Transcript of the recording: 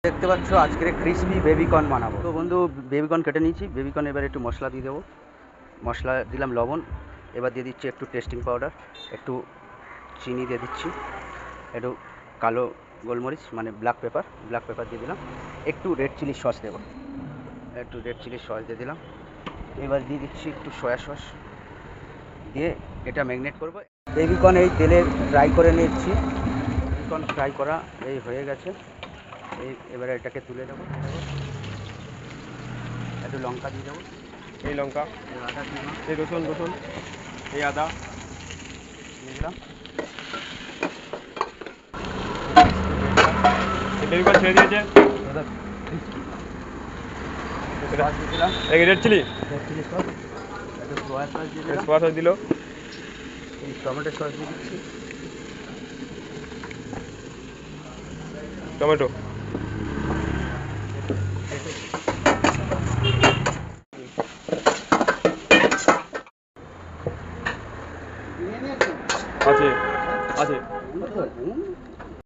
দেখতে পাচ্ছ আজকে ক্রিসপি বেবিকর্ন বানাবো। তো বন্ধু বেবিকর্ন কেটে নিয়েছি। বেবিকর্ন এবার একটু মশলা দিয়ে দেবো। মশলা দিলাম লবণ, এবার দিয়ে দিচ্ছি একটু টেস্টিং পাউডার, একটু চিনি দিয়ে দিচ্ছি, একটু কালো গোলমরিচ মানে ব্ল্যাক পেপার দিয়ে দিলাম, একটু রেড চিলি সস দেবো, একটু রেড চিলি সস দিয়ে দিলাম। এবার দিয়ে দিচ্ছি একটু সয়া সস দিয়ে এটা ম্যারিনেট করবো। বেবিকর্ন এই তেলে ফ্রাই করে নিচ্ছি। বেবিকর্ন ফ্রাই করা এই হয়ে গেছে। এবারে এটাকে তুলে দেবো। একটু লঙ্কা দিয়ে দেবো, এই লঙ্কা, আদা দিয়ে দিলাম, এই রসুন, এই আদা দিয়ে দিলাম, এই বেবিকর্ন ছেড়ে দিয়েছে। সস দিয়ে দিলাম, এই রেড চিলি সস, একটু সোয়া সস দিয়ে দিলাম, সোয়া সস দিল, এই টমেটো সস দিয়ে দিচ্ছি, টমেটো, আছে আছে।